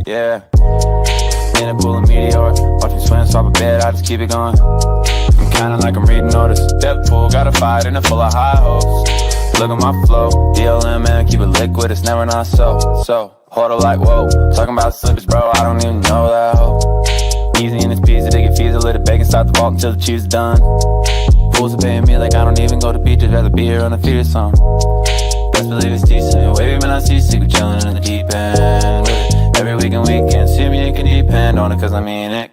Yeah. In a pool of meteor, watch me swim, swap a bed, I just keep it going. I'm kinda like I'm reading orders. Depth pool, got a fight in it full of high hopes. Look at my flow, DLM man, keep it liquid, it's never not so. Hold up like whoa, talking about slippers, bro, I don't even know that hoe. Easy in this pizza, they get fees, a little bacon, start the vault until the cheese is done. Fools are paying me like I don't even go to beaches, rather be here on the feet or something. Best believe it's decent, wavy man, I see sick, we chillin' in the deep end. Every week and weekend, see me, you can depend on it, cause I mean it.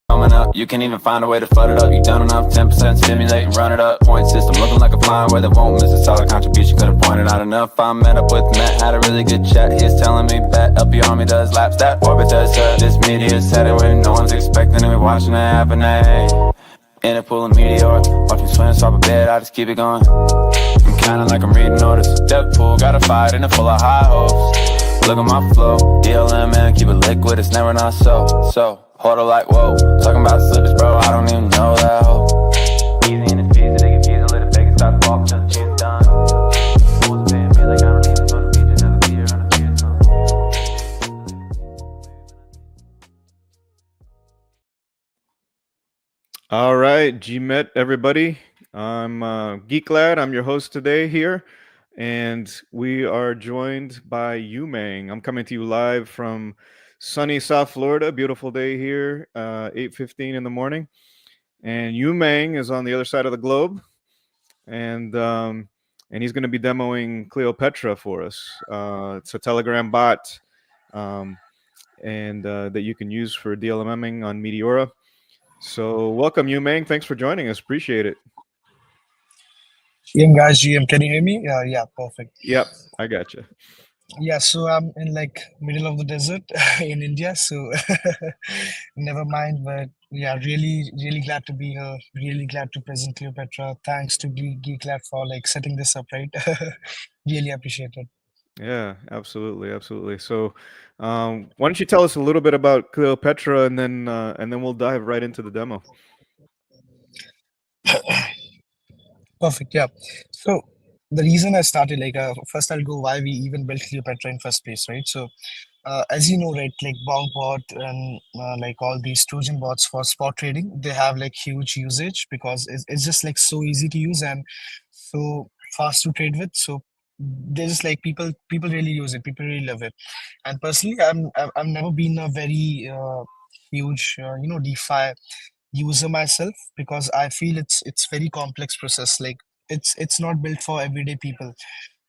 Coming up, you can even find a way to flood it up. You done enough, 10% stimulate and run it up. Point system looking like a flying where they won't miss a solid contribution. Could've pointed out enough. I met up with Matt, had a really good chat. He's telling me bet LP Army does laps, that orbit does this media's headed when no one's expecting and we watching it happen. In a pool of meteor, watch me swim, swap a bed, I just keep it going. I'm kinda like I'm reading orders. Depth pool, got a fight in it full of high hopes. Look at my flow, DLM man, keep it liquid, it's never not so. Hold up like whoa, talking about slippers, bro, I don't even know that hoe. Easy in this pizza, they get fees, a little bacon, start the ball until the cheese done. Fools paying me like I don't even go to beaches, never be here on the cheese done. All right, GMet everybody. I'm Geek Lad. I'm your host today here, and we are joined by Umang. I'm coming to you live from sunny South Florida. Beautiful day here, 8:15 in the morning. And Umang is on the other side of the globe, and he's going to be demoing Cleopetra for us. It's a Telegram bot, and that you can use for DLMMing on Meteora. So welcome, Umang. Thanks for joining us. Appreciate it. GM guys, GM, can you hear me? Yeah, perfect. Yep, I gotcha. Yeah, so I'm in like middle of the desert in India, so never mind. But yeah, really glad to be here. Really glad to present Cleopatra. Thanks to Geek Lab for like setting this up, right? Really appreciate it. Yeah, absolutely. So, why don't you tell us a little bit about Cleopetra, and then we'll dive right into the demo. Perfect. Yeah. So the reason I started, like, first I'll go why we even built Cleopatra in first place, right? So, as you know, right, like Bongbot and like all these Trojan bots for spot trading, they have like huge usage because it's just like so easy to use and so fast to trade with. So they're just like people really use it. People really love it. And personally, I've never been a very huge DeFi user myself because I feel it's very complex process. Like it's not built for everyday people.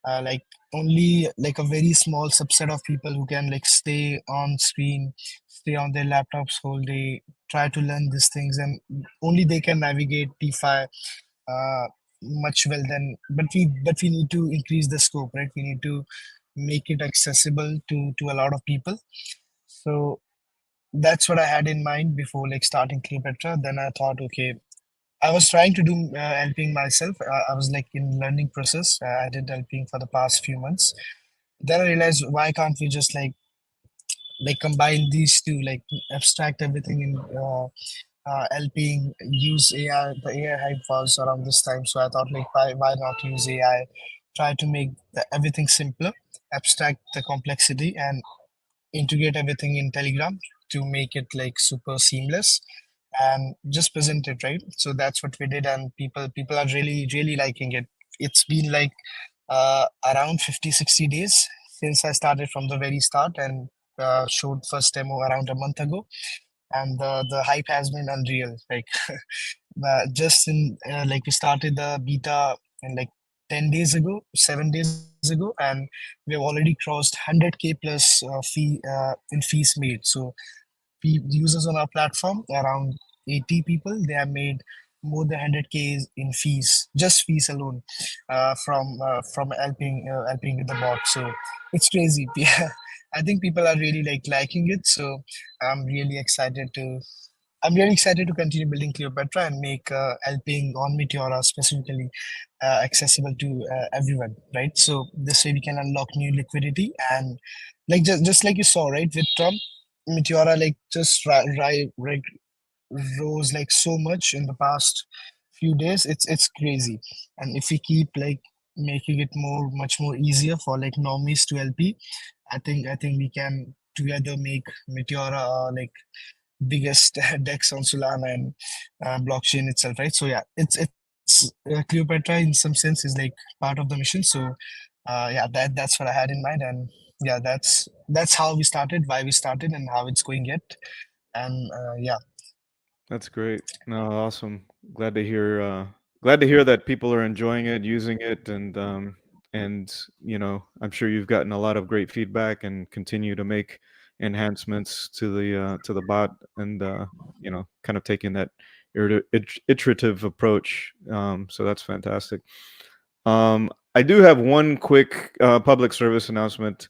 Like only like a very small subset of people who can like stay on screen, stay on their laptops whole day, try to learn these things, and only they can navigate DeFi much well. Then, but we need to increase the scope, right? We need to make it accessible to a lot of people. So that's what I had in mind before like starting Cleopatra. Then I thought, okay, I was trying to do helping myself. I was like in learning process. I did helping for the past few months. Then I realized why can't we just like combine these two, like abstract everything in helping use AI. The AI hype was around this time, so I thought like why not use AI? Try to make everything simpler, abstract the complexity, and integrate everything in Telegram to make it like super seamless and just present it, right? So that's what we did, and people are really liking it. It's been like around 50-60 days since I started from the very start and showed first demo around a month ago, and the hype has been unreal. Like just in like we started the beta in like 10 days ago, 7 days ago, and we have already crossed 100K plus fee in fees made. So users on our platform, around 80 people, they have made more than 100K in fees, just fees alone, from helping with the bot. So it's crazy. I think people are really like liking it. So I'm really excited to I'm really excited to continue building Cleopatra and make helping on Meteora specifically accessible to everyone, right? So this way we can unlock new liquidity and like just like you saw, right, with Trump, Meteora like just rose like so much in the past few days, it's crazy. And if we keep like making it much more easier for like normies to LP, I think we can together make Meteora like biggest DEX on Solana and blockchain itself, right? So yeah, it's Cleopatra in some sense is like part of the mission. So yeah, that's what I had in mind, and yeah, that's how we started, why we started, and how it's going yet, and yeah, That's great. No, awesome. Glad to hear. Glad to hear that people are enjoying it, using it, and I'm sure you've gotten a lot of great feedback and continue to make enhancements to the bot, and kind of taking that iterative approach. So that's fantastic. I do have one quick public service announcement,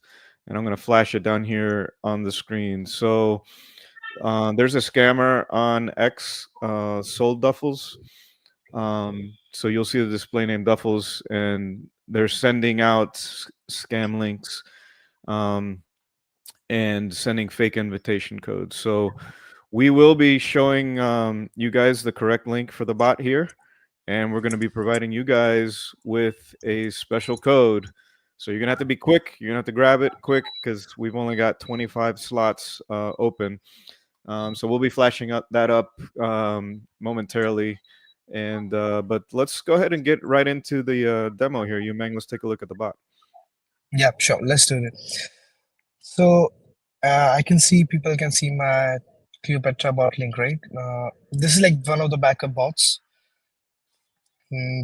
and I'm going to flash it down here on the screen. So. There's a scammer on X, sold duffels. So you'll see the display name duffels, and they're sending out scam links, um, and sending fake invitation codes. So we will be showing you guys the correct link for the bot here, and we're going to be providing you guys with a special code. So you're going to have to be quick. You're going to have to grab it quick because we've only got 25 slots open. So we'll be flashing up that up momentarily, and but let's go ahead and get right into the demo here. You Mang, let's take a look at the bot. yeah, sure, let's do it. So I can see people can see my Cleopatra bot link, right? This is like one of the backup bots.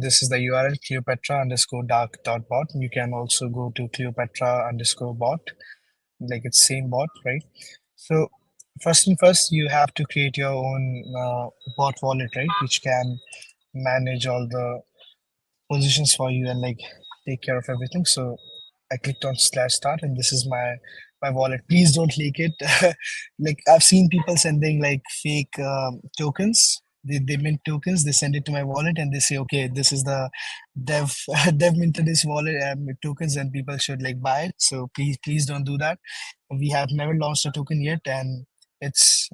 This is the URL Cleopatra underscore dark dot bot. You can also go to Cleopatra underscore bot, like it's same bot, right? So first and first, you have to create your own bot wallet, right? Which can manage all the positions for you and like take care of everything. So I clicked on slash start, and this is my wallet. Please don't leak it. Like I've seen people sending like fake tokens. They mint tokens. They send it to my wallet, and they say, "Okay, this is the dev dev minted this wallet tokens, and people should like buy it." So please don't do that. We have never launched a token yet, and it's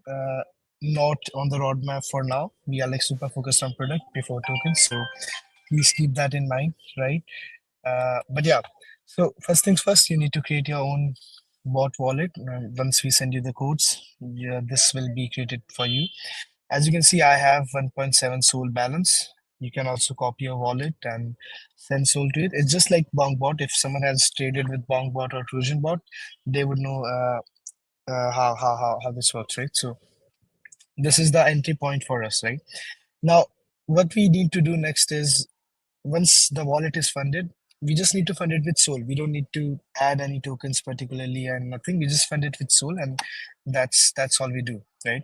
not on the roadmap for now. We are like super focused on product before tokens. So please keep that in mind, right? But yeah, so first things first, you need to create your own bot wallet. Once we send you the codes, yeah, this will be created for you. As you can see, I have 1.7 Soul balance. You can also copy your wallet and send Soul to it. It's just like BonkBot. If someone has traded with BonkBot or TrojanBot, they would know how this works, right? So this is the entry point for us, right? Now, what we need to do next is once the wallet is funded, we just need to fund it with Sol. We don't need to add any tokens particularly and nothing. We just fund it with Sol, and that's all we do, right?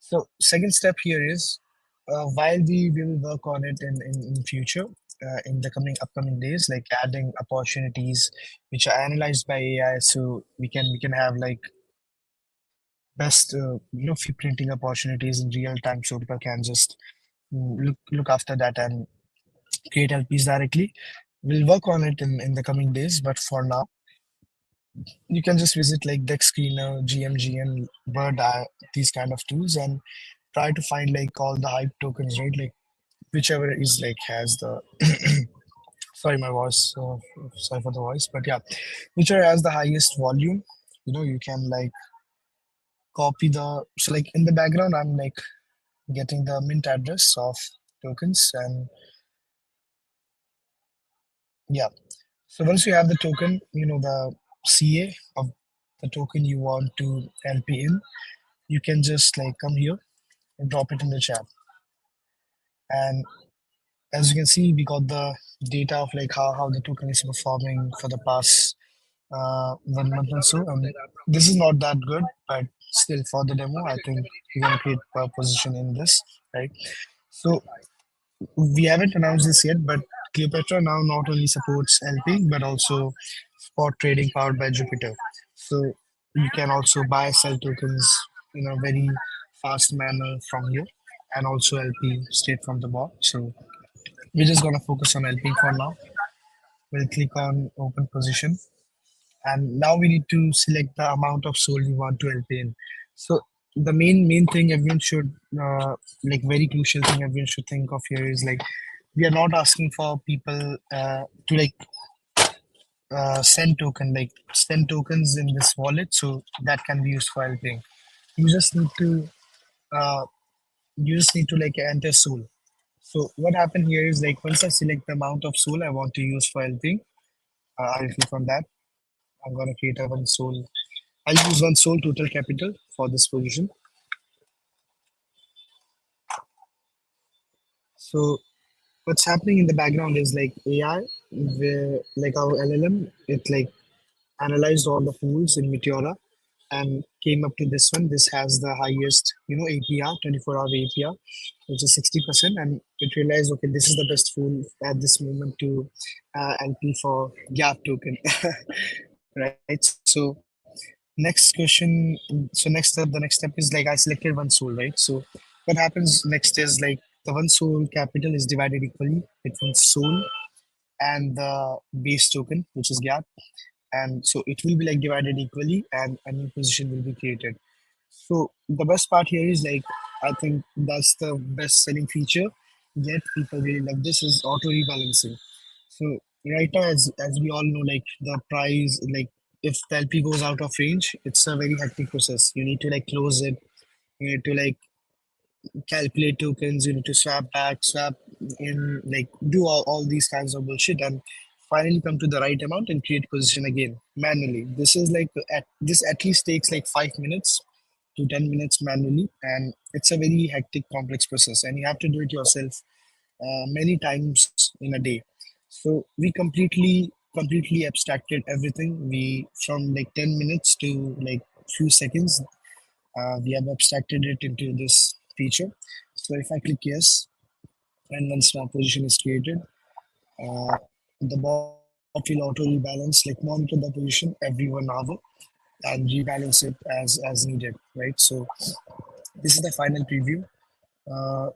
So second step here is while we will work on it in future, in the coming upcoming days, like adding opportunities which are analyzed by AI, so we can have like best fingerprinting opportunities in real time, so people can just look after that and create LPs directly. We'll work on it in the coming days, but for now, you can just visit like Dex Screener, GMG, and Bird Eye, these kind of tools, and try to find like all the hype tokens, right? Like whichever is like has the sorry, my voice, sorry for the voice, but yeah, whichever has the highest volume, you can like copy the so like in the background, I'm like getting the mint address of tokens, and yeah. So once you have the token, the CA of the token you want to LP in, you can just like come here and drop it in the chat. And as you can see, we got the data of like how the token is performing for the past 1 month or so. And this is not that good, but still for the demo, I think we're gonna create a position in this, right? So we haven't announced this yet, but Cleopatra now not only supports LP but also spot trading powered by Jupiter. So you can also buy sell tokens in a very fast manner from here, and also LP straight from the bot. So we're just gonna focus on LP for now. We'll click on open position, and now we need to select the amount of SOL we want to LP in. So the main thing everyone should like very crucial thing everyone should think of here is like we are not asking for people to like send tokens in this wallet so that can be used for helping. You just need to uh, like enter soul. So what happened here is like once I select the amount of soul I want to use for helping, I'll click on that. I'm gonna create a one soul. I'll use one soul total capital for this position. So what's happening in the background is like AI, where like our LLM, it like analyzed all the pools in Meteora and came up to this one. This has the highest, APR, 24-hour APR, which is 60%. And it realized, okay, this is the best pool at this moment to LP for Gap token, right? So next question. So next step, the next step is like I selected one soul, right? So what happens next is like the one soul capital is divided equally between soul and the base token, which is gap. And so it will be like divided equally and a new position will be created. So the best part here is like I think that's the best selling feature. Yet people really love this is auto rebalancing. So right now, as we all know, like the price, like if the LP goes out of range, it's a very hectic process. You need to like close it. You need to like calculate tokens. You need to swap back, swap in, like do all these kinds of bullshit, and finally come to the right amount and create position again manually. This is like this at least takes like 5 minutes to 10 minutes manually, and it's a very hectic, complex process, and you have to do it yourself many times in a day. So we completely abstracted everything. We from like 10 minutes to like few seconds. We have abstracted it into this feature. So if I click yes, and once my position is created, the bot will auto rebalance, like monitor the position every 1 hour and rebalance it as needed, right? So this is the final preview. Uh,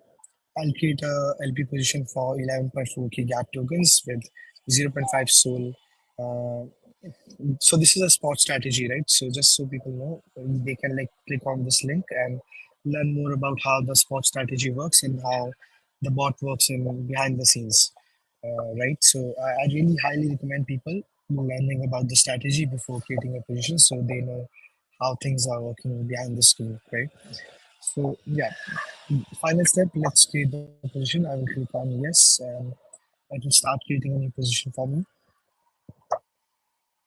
I'll create a LP position for 11.4K gap tokens with zero point 0.5 soul. Uh, so this is a spot strategy, right? So just so people know, they can like click on this link and learn more about how the spot strategy works and how the bot works in behind the scenes, right? So I really highly recommend people learning about the strategy before creating a position so they know how things are working behind the screen, right? So yeah, final step, let's create the position. I will click on yes and it will start creating a new position for me.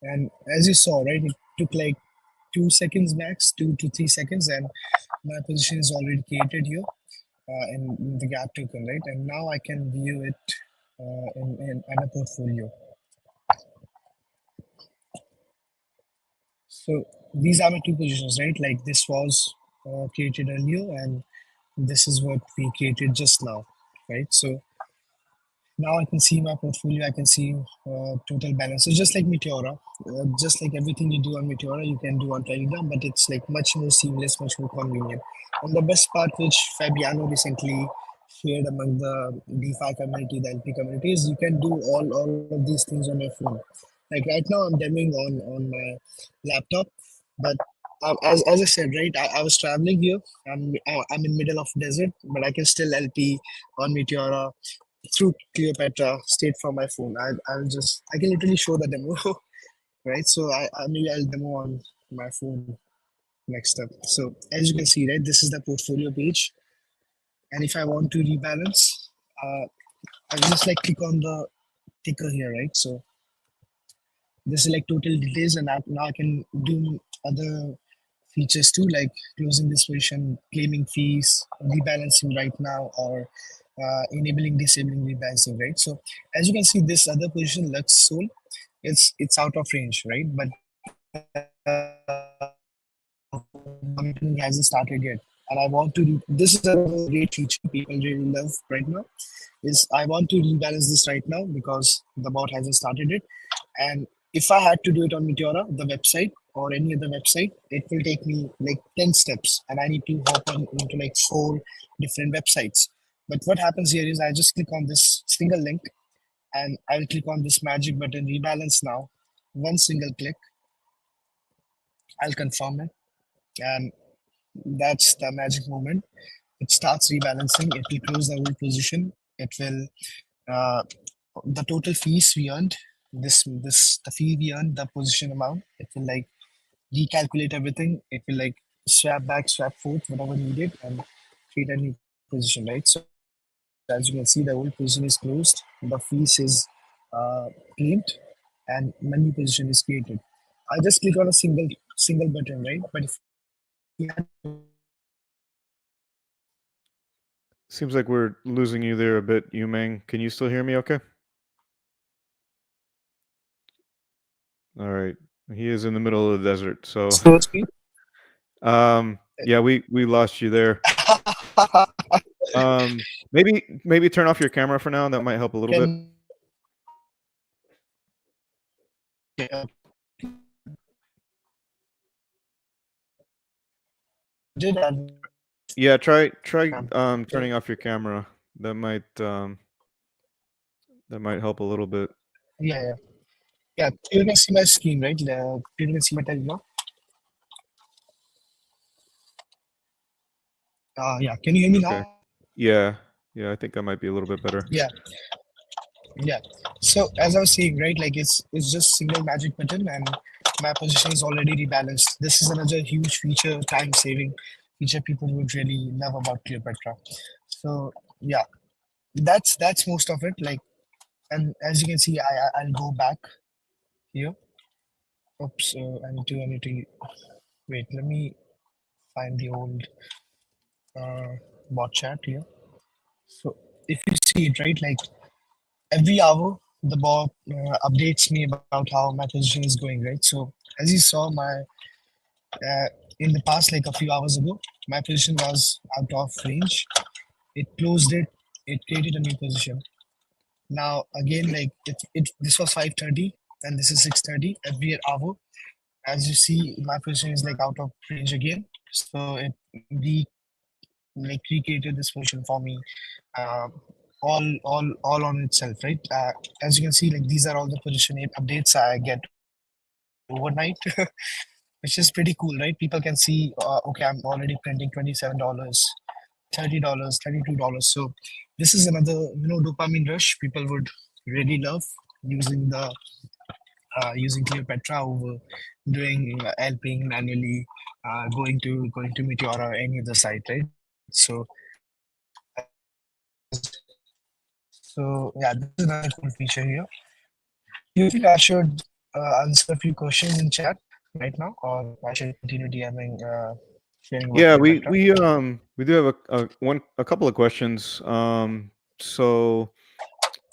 And as you saw, right, it took like 2 seconds max, 2 to 3 seconds, and my position is already created here in the gap token, right? And now I can view it in a portfolio. So these are my two positions, right? Like this was created earlier, and this is what we created just now, right? So now I can see my portfolio. I can see total balance. So just like Meteora, just like everything you do on Meteora, you can do on Telegram, but it's like much more seamless, much more convenient. And the best part, which Fabiano recently shared among the DeFi community, the LP community, is you can do all of these things on your phone. Like right now, I'm demoing on my laptop, but as I said, right, I was traveling here. I'm in middle of desert, but I can still LP on Meteora through Cleopatra straight from my phone. I can literally show the demo, right? So I maybe I'll demo on my phone next step. So as you can see, right, this is the portfolio page, and if I want to rebalance, uh, I'll just like click on the ticker here, right? So this is like total details, and now I can do other features too, like closing this position, claiming fees, rebalancing right now, or enabling, disabling rebalancing, right? So as you can see, this other position, Lux Soul, it's out of range, right? But the meeting hasn't started yet, and I want to. This is a great feature people really love right now. Is I want to rebalance this right now because the bot hasn't started it, and if I had to do it on Meteora, the website or any other website, it will take me like 10 steps and I need to hop on into like four different websites. But what happens here is I just click on this single link and I will click on this magic button, rebalance now. One single click, I'll confirm it. And That's the magic moment. It starts rebalancing. It will close the old position. It will uh, the total fees we earned. This the fee we earned, the position amount. It will like recalculate everything. It will like swap back, swap forth, whatever needed, and create a new position, right? So as you can see, the old position is closed. The fees is claimed, and a new position is created. I just click on a single button, right? But if you add multiple buttons, Seems like we're losing you there a bit, Umang. Can you still hear me okay? All right. He is in the middle of the desert, so slow speed. yeah, we lost you there. Maybe turn off your camera for now. That might help a little bit. Can okay, did add Yeah, try okay. turning off your camera. That might help a little bit. Yeah, yeah, yeah. You can see my screen, right? You can see my telegram. Yeah. Can you hear me Okay. now? Yeah. Yeah, I think that might be a little bit better. Yeah, yeah. So as I was saying, right, like it's just single magic button, and my position is already rebalanced. This is another huge feature, time saving feature people would really love about Cleopatra. So yeah, that's most of it. Like, and as you can see, I'll go back here. Oops, I need to wait. Let me find the old uh, bot chat here. So if you see it, right, like every hour the bot updates me about how my position is going, right? So as you saw, my uh, in the past, like a few hours ago, my position was out of range. It closed it. It created a new position. Now again, like it this was 5:30 and this is 6:30. Every hour, as you see, my position is like out of range again. So it re like recreated this position for me, uh, all on itself, right? As you can see, like these are all the position updates I get overnight, which is pretty cool, right? People can see, okay, I'm already printing $27, $30, $32. So this is another, dopamine rush people would really love using the using Cleopatra over doing helping manually, going to Meteor or any other site, right? So yeah, this is another cool feature here. Do you think I should answer a few questions in chat right now, or I should continue DMing, sharing about Yeah, Cleopatra? we do have a couple of questions. So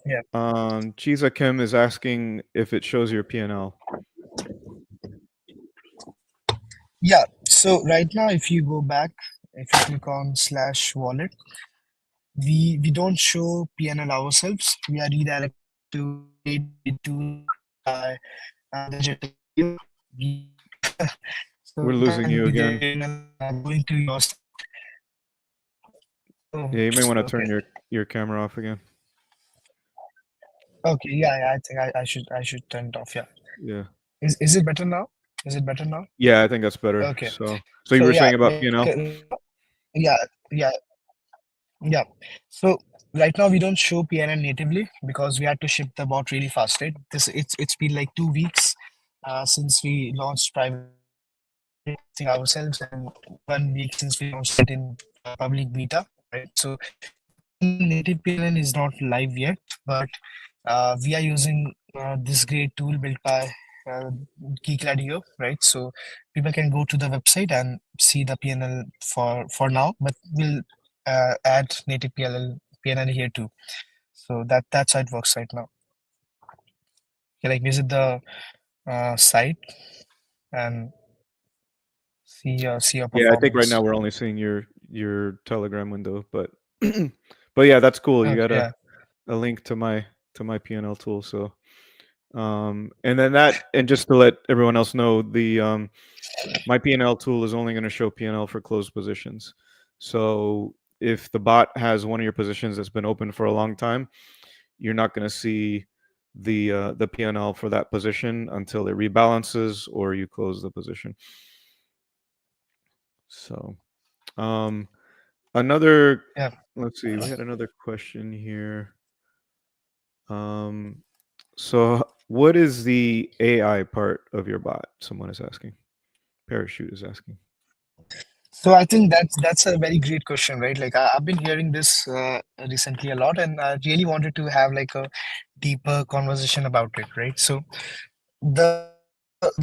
Yeah, Chiza Kim is asking if it shows your P&L. yeah. So right now, if you go back, if you click on slash wallet, we don't show PNL ourselves. We are redirected to a dedicated tool built by digital here. We so We're you losing can you view the again. PNL going to your site. Oh, Yeah, you may want to okay. turn your camera off again. Okay, yeah, yeah, I think I should turn it off. Yeah. Yeah. Is it better now? Is it better now? Yeah, I think that's better. Okay. So you So were yeah, saying about like P&L? yeah, yeah, yeah. So right now we don't show PNL natively because we had to ship the bot really fast, right? It's been like 2 weeks since we launched private testing ourselves and 1 week since we launched it in public beta, right? So PNL native PNL is not live yet, but we are using this great tool built by uh, Geeklad here, right? So people can go to the website and see the PNL for now, but we'll add native PNL here too. So that's how it works right now. You like visit the site and see your Yeah, I think right now performance. we're only seeing your Telegram window, but but yeah, that's cool. You got Okay, yeah, a link to my P&L tool. So and then and just to let everyone else know, the my P&L tool is only going to show P&L for closed positions. So if the bot has one of your positions that's been open for a long time, you're not going to see the P&L for that position until it rebalances or you close the position. So Um, another. Yeah. Let's see. We had another question here. Um, so what is the AI part of your bot? Someone is asking. Parachute is asking. So I think that's a very great question, right? Like I've been hearing this recently a lot, and I really wanted to have like a deeper conversation about it, right? So the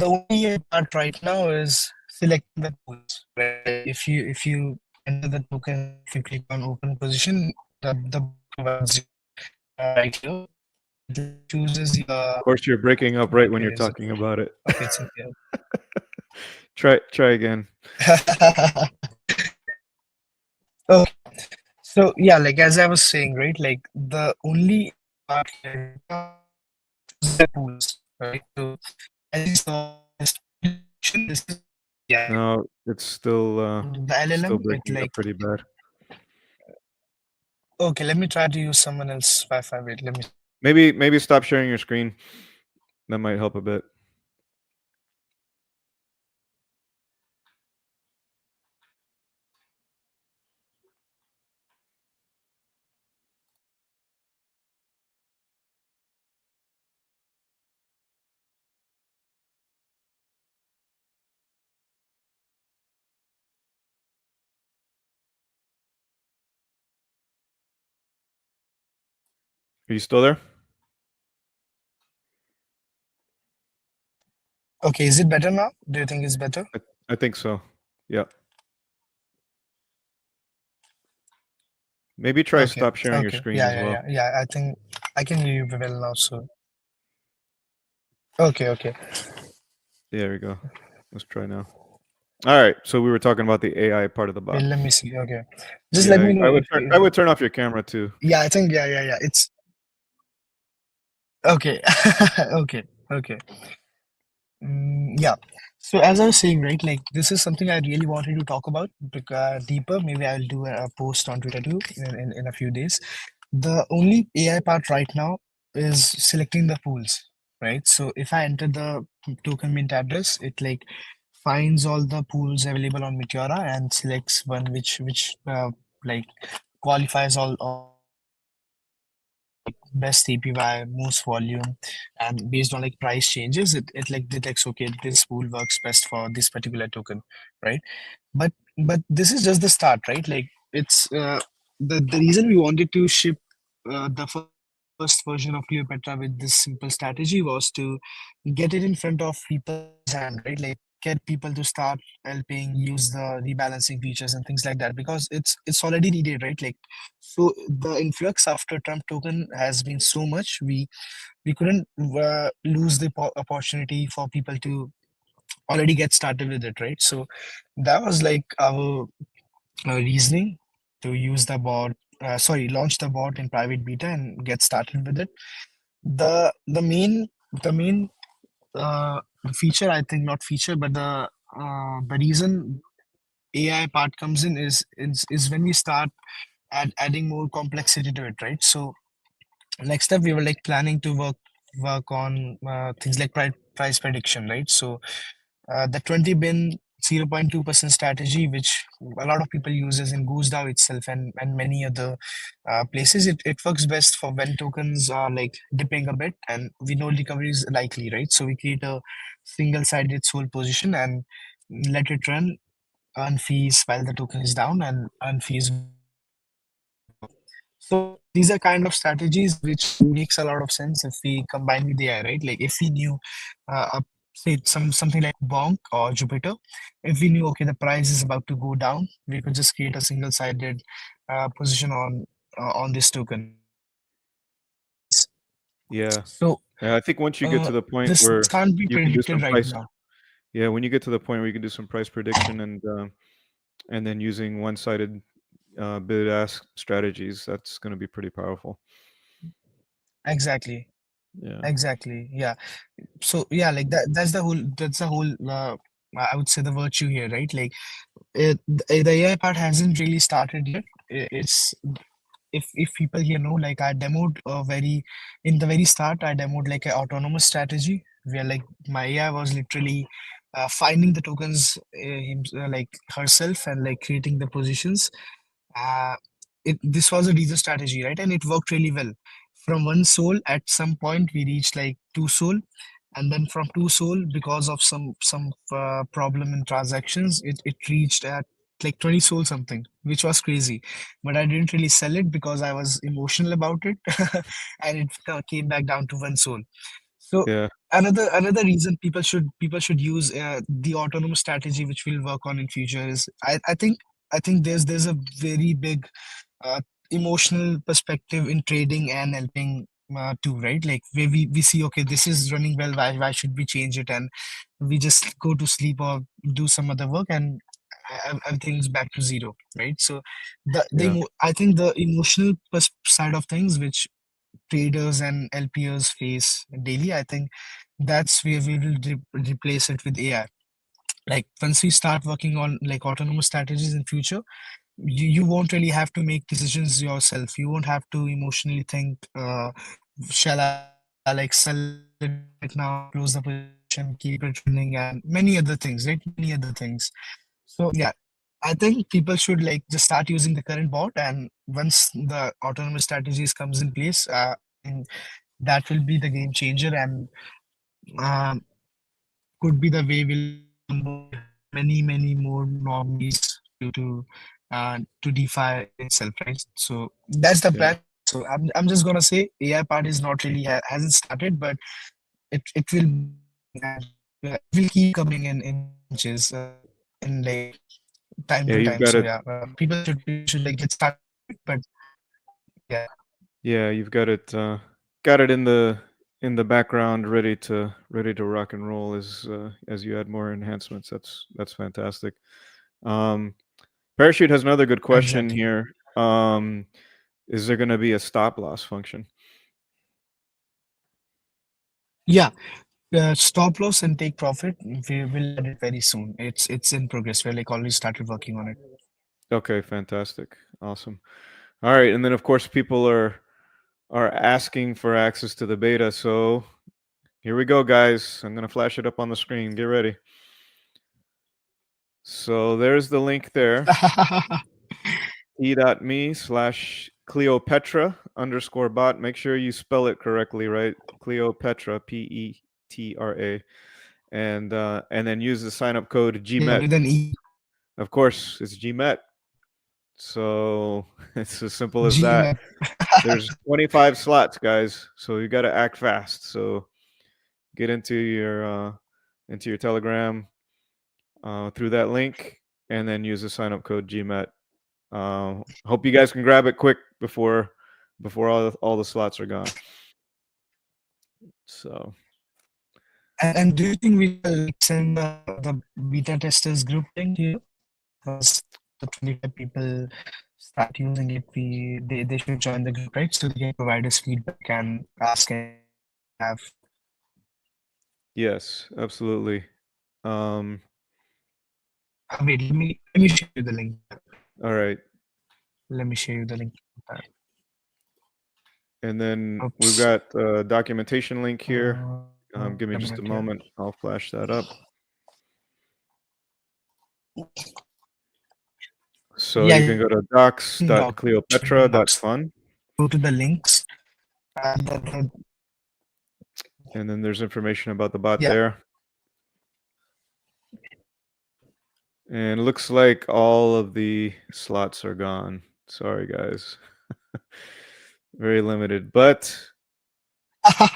only part right now is selecting the pools, right? Like if you enter the token and if you click on open position, the bot provides you right here. It like chooses Of your course, you're breaking up right wait, when where you're is it? talking about it. Okay, it's in here. Try again. Okay. So yeah, like as I was saying, right, like the only part here right now is choosing the pools, right? So as you saw in this presentation, this is AI. No, And the it's still LLM, it breaking up like pretty bad. okay, let me try to use someone else Wi-Fi. Wait, let me. Maybe stop sharing your screen. That might help a bit. Are you still there? Okay, is it better now? Do you think it's better? I think so. Yeah. Maybe try Okay, stop sharing your okay, screen yeah, as yeah, well. yeah, yeah. I think I can hear you well now. So okay, okay. Yeah, there we go. Let's try now. All right. So we were talking about the AI part of the Wait, bot. let me see. Okay, just let Yeah, me know I if would turn off your camera too. yeah. I think yeah, yeah, yeah. It's okay, okay, okay. Yeah. So as I was saying, right, like this is something I really wanted to talk about deeper. Maybe I'll do a post on Twitter too in a few days. The only AI part right now is selecting the pools, right? So if I enter the token mint address, it like finds all the pools available on Meteora and selects one which like qualifies all the criteria like best APY, most volume, and based on like price changes, it like detects okay this pool works best for this particular token, right? But this is just the start, right? Like it's the reason we wanted to ship the first version of Cleopatra with this simple strategy was to get it in front of people's hand, right? Like get people to start helping use the rebalancing features and things like that because it's already needed, right? Like so the influx after Trump token has been so much we couldn't lose the opportunity for people to already get started with it, right? So that was like our reasoning to use the bot launch the bot in private beta and get started with it. The the main the main uh, feature, I think, not feature, but the reason AI part comes in is when we start adding more complexity to it, right? So next step we were like planning to work on things like price prediction, right? So the 20 bin 0.2% strategy, which a lot of people uses in GooseDAO itself and many other places, it works best for when tokens are like dipping a bit and we know recovery is likely, right? So we create a single-sided sold position and let it run, earn fees while the token is down and earn fees when the token is up. So these are kind of strategies which makes a lot of sense if we combine with AI, right? Like if we knew, say something like Bonk or Jupiter, if we knew okay the price is about to go down, we could just create a single-sided position on this token and earn fees. Yeah. So Yeah, I think once you get to the point this where can't be you can do predicted some right price, now. yeah, when you get to the point where you can do some price prediction and then using one-sided bid ask strategies, that's going to be pretty powerful. Exactly. Yeah. Exactly. Yeah. So yeah, like that's the whole I would say the virtue here, right? Like the AI part hasn't really started yet. It's if people here know, like I demoed a very in the very start, I demoed like an autonomous strategy where like my AI was literally finding the tokens like herself and like creating the positions. uh, this was a decent strategy, right? And it worked really well. From one soul, at some point, we reached like two soul, and then from two soul, because of some problem in transactions, it reached at like 20 soul something, which was crazy. But I didn't really sell it because I was emotional about it, and it came back down to one soul. So Yeah. another reason people should use the autonomous strategy, which we'll work on in future, is I think there's a very big uh, emotional perspective in trading and helping too, right? Like where we see, okay, this is running well, why should we change it? And we just go to sleep or do some other work, and everything's back to zero, right? So Yeah. I think the emotional side of things, which traders and LPers face daily, I think that's where we will replace it with AI. Like once we start working on like autonomous strategies in future, you won't really have to make decisions yourself. You won't have to emotionally think, shall I like sell it right now, close the position, keep it running, and many other things, right? Many other things. So yeah, I think people should like just start using the current bot, and once the autonomous strategies comes in place, I think that will be the game changer, and um, could be the way we'll onboard many more normies to DeFi itself, right? So that's the Yeah. plan. So I'm just gonna say AI part is not really hasn't started, but it will be coming, and it will keep coming in bunches in like time Yeah. to You've time. got So it. yeah, people should like get started with it, but yeah. Yeah. You've got it in the background, ready to rock and roll as you add more enhancements. That's fantastic. Um, Parachute has another good question Exactly. here. Is there going to be a stop loss function? Yeah, stop loss and take profit. We will add it very soon. It's in progress. We're like already started working on it. Okay, fantastic. Awesome. All right, and then of course people are asking for access to the beta. So here we go, guys. I'm gonna flash it up on the screen. Get ready. So there's the link there. t.me/Cleopetra_bot. Make sure you spell it correctly, right? Cleopetra, Petra, and then use the sign up code Yeah, GMET. with an E. Of course, it's GMET. So it's as simple as G that. map. There's 25 slots, guys. So you got to act fast. So get into your Telegram through that link, and then use the sign up code GMET. Hope you guys can grab it quick before all the slots are gone. So And do you think we shall like send the beta testers group link here? Once the 25 people start using it, they should join the group, right? So they can provide us feedback and ask any questions they have. yes, absolutely. Um, Wait, let me share you the link. all right, Let me share you the link. and then we've Oops. got a documentation link here. Give me One just a minute here. moment. I'll flash that up. So Yeah, you you can go to can docs. docs.cleopetra.fun, Go to the links. The and then there's information about the bot yeah. there. And it looks like all of the slots are gone. Sorry, guys. Very limited, but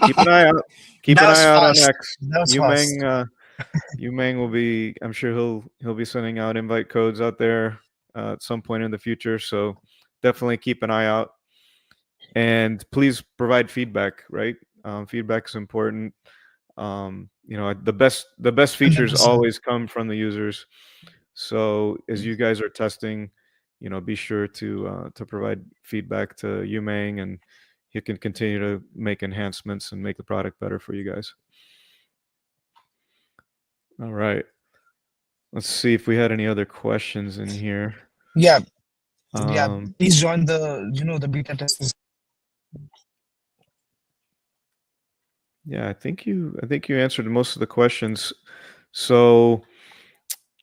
keep an eye out. Keep That an was eye out on fast. X. That was fast. Umang will be. I'm sure he'll be sending out invite codes out there at some point in the future. So definitely keep an eye out, and please provide feedback. Right, feedback is important. The best features 100%. always come from the users. So as you guys are testing, be sure to provide feedback to Umang, and he can continue to make enhancements and make the product better for you guys. All right. Let's see if we had any other questions in here. Yeah, yeah. Um, Please join the beta testers. yeah, I think you answered most of the questions. So,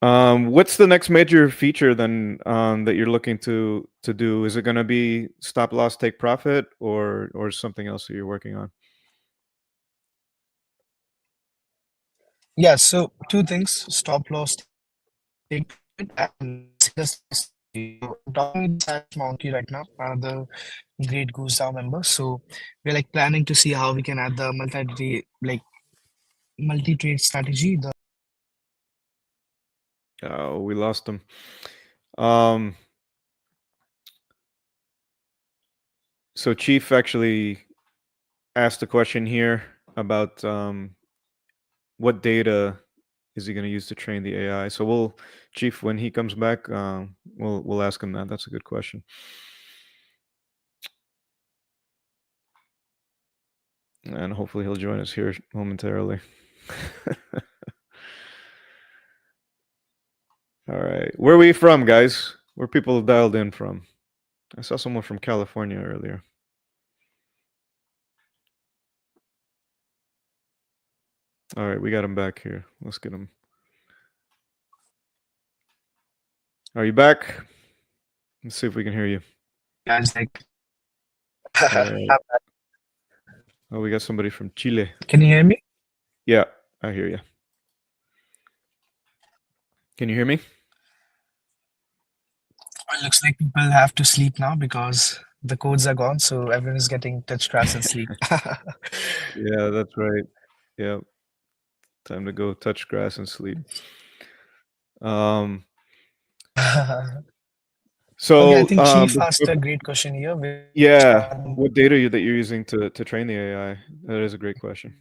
what's the next major feature then that you're looking to do? Is it going to be stop loss, take profit, or something else that you're working on? Yeah, so two things: stop loss, take profit, and single side strategy. So I'm talking with Sash Monkey right now, another great Goose Down member. So we're like planning to see how we can add the multi-trade strategy. The Oh, we lost them. Um, so Chief actually asked a question here about what data is he going to use to train the AI. So we'll, Chief, when he comes back, we'll ask him that. That's a good question. And hopefully he'll join us here momentarily. All right. Where are we from, guys? Where people dialed in from? I saw someone from California earlier. All right, we got him back here. Let's get him. Are you back? Let's see if we can hear you. guys, like, All right. Oh, we got somebody from Chile. can you hear me? Yeah, I hear you. Can you hear me? Well, looks like people have to sleep now because the codes are gone, so everyone is getting touch grass and sleep. Yeah, that's right. Yeah, time to go touch grass and sleep. Um, Okay, I so think Chief asked a great question here, which yeah, what data that you're using to train the AI? That is a great question.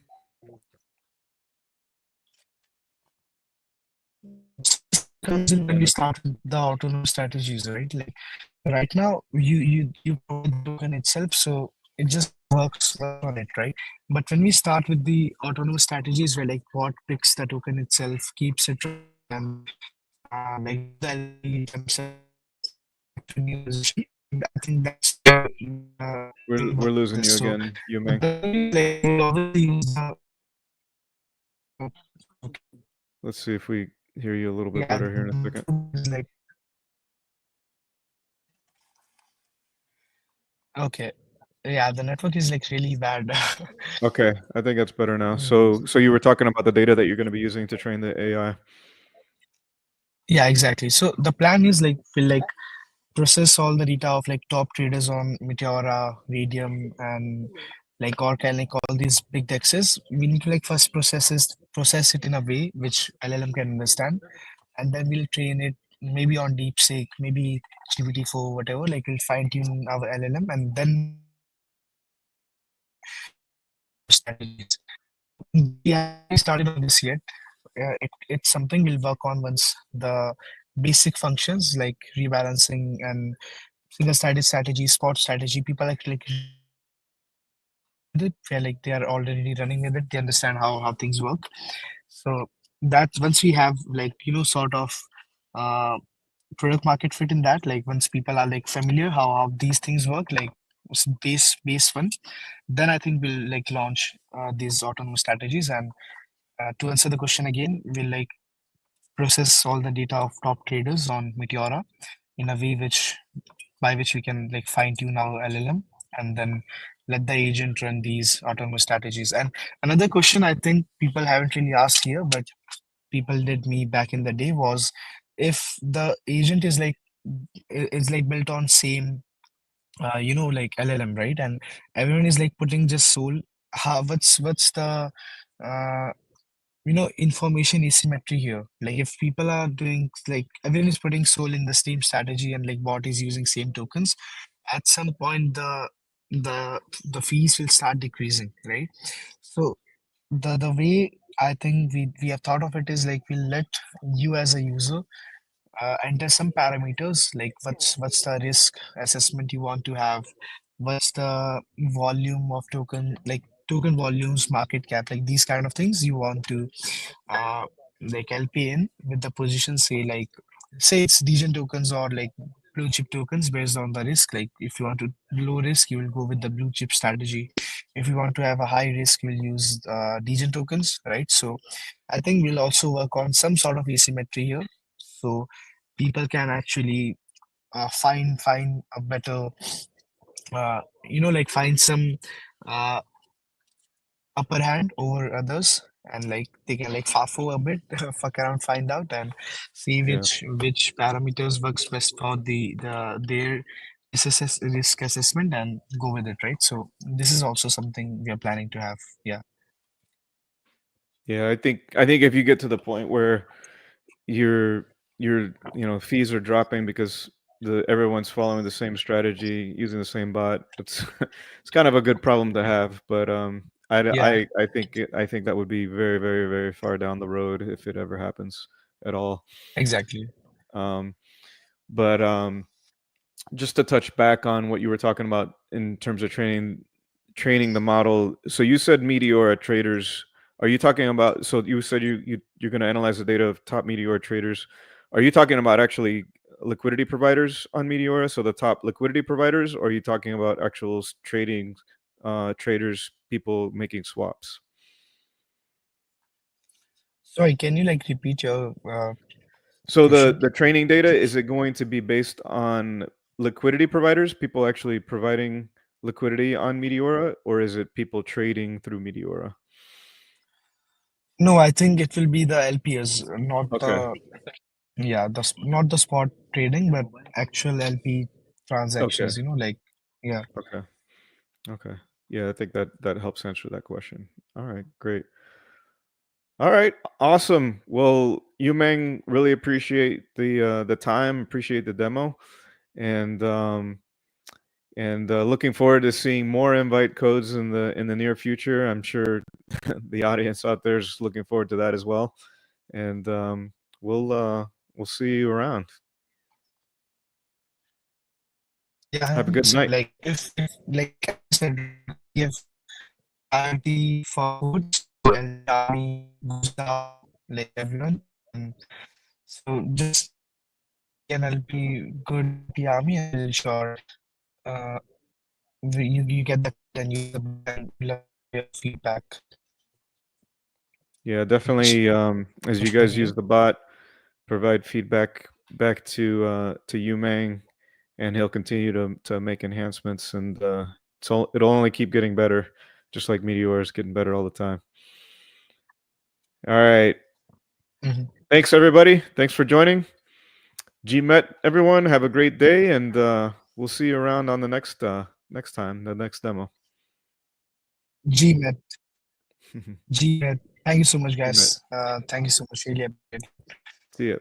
comes in when we start with the autonomous strategies, right? Like right now, you provide the token itself, so it just works on it, right? But when we start with the autonomous strategies, where like what picks the token itself, keeps it running, and like do the LP themselves to new position, I think that's where We're losing you so again, but Umang. like we'll obviously use the Let's see if we hear you a little bit yeah better here in a second. like okay. Yeah, the network is like really bad. Okay, I think that's better now. Mm. So you were talking about the data that you're going to be using to train the AI. Yeah, exactly. So the plan is like we'll like process all the data of like top traders on Meteora, Radium, and like Orca and like all these big dexes. We need to like first process it in a way which LLM can understand, and then we'll train it maybe on DeepSeek, maybe GPT-4, whatever. Like we'll fine tune our LLM, and then we'll strategies. We haven't started on this yet. It's something we'll work on once the basic functions like rebalancing and single sided strategy, spot strategy, people like it, where like they are already running with it, they understand how things work. So that once we have like sort of uh product market fit in that, like once people are like familiar how these things work, like base one, then I think we'll like launch these autonomous strategies. And to answer the question again, we'll like process all the data of top traders on Meteora in a way which by which we can like fine tune our LLM and then let the agent run these autonomous strategies. And another question I think people haven't really asked here, but people did me back in the day was if the agent is like built on same like LLM, right? And everyone is like putting just soul. How what's the uh, information asymmetry here? Like if people are doing like everyone is putting soul in the same strategy and like bot is using same tokens, at some point the fees will start decreasing, right? So the way I think we have thought of it is like we'll let you as a user enter some parameters like what's the risk assessment you want to have, what's the volume of token, like token volumes, market cap, like these kind of things you want to uh, like LP in with the position, say it's degen tokens or like blue chip tokens based on the risk. Like if you want to low risk, you will go with the blue chip strategy. if you want to have a high risk, we'll use degen tokens, right? So I think we'll also work on some sort of asymmetry here, so people can actually find a better, like find some uh, upper hand over others, and like they can like fafo a bit, fuck around, find out, and see Yeah. which parameters works best for their risk assessment, and go with it, right? So this is also something we are planning to have. Yeah, Yeah, I think if you get to the point where your fees are dropping because the everyone's following the same strategy, using the same bot, it's it's kind of a good problem to have. But yeah, I think that would be very, very, very far down the road if it ever happens at all. exactly. Um, but just to touch back on what you were talking about in terms of training the model. So you said Meteora traders. Are you talking about? So you said you're going to analyze the data of top Meteora traders. Are you talking about actually liquidity providers on Meteora? So the top liquidity providers, or are you talking about actual trading traders, people making swaps? Sorry, can you like repeat your So question? the training data, is it going to be based on liquidity providers, people actually providing liquidity on Meteora, or is it people trading through Meteora? No, I think it will be the LPs, not Okay. the, yeah, not the spot trading, but actual LP Okay. transactions, like, yeah. Okay. Okay. Yeah, I think that helps answer that question. All right, great. All right, awesome. Well, Yumeng, really appreciate the time, appreciate the demo, and looking forward to seeing more invite codes in the near future. I'm sure the audience out there is looking forward to that as well. And we'll see you around. Yeah, Have a good 100%. night. Like if like I said, give priority for codes, so LP army goes down, like everyone. And so just an LP, good LP army, and we'll ensure uh you get the code and use the bot, and we love your feedback. Yeah, Thank you so definitely. As you much for guys being use here. the bot, provide feedback back to Yumeng, and he'll continue to make enhancements, and it'll only keep getting better, just like Meteor is getting better all the time. All right. Mhm. Thanks everybody. Thanks for joining. GMet everyone. Have a great day, and we'll see you around on the next time, the next demo. GMAT, GMAT. Thank you so much, GMet. guys. Thank you so much. Really appreciate it. See ya.